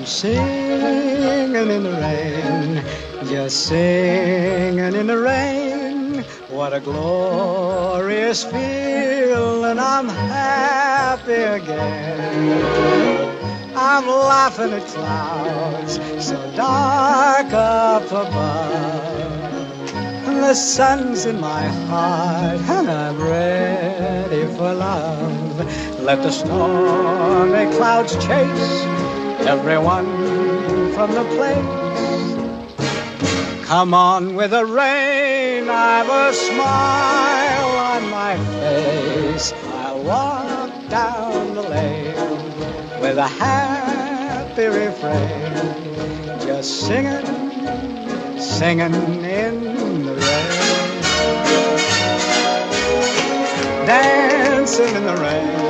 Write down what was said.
I'm singing in the rain, just singing in the rain. What a glorious feeling, I'm happy again. I'm laughing at clouds so dark up above, and the sun's in my heart, and I'm ready for love. Let the stormy clouds chase everyone from the place. Come on with the rain, I've a smile on my face. I'll walk down the lane with a happy refrain, just singing, singing in the rain, dancing in the rain.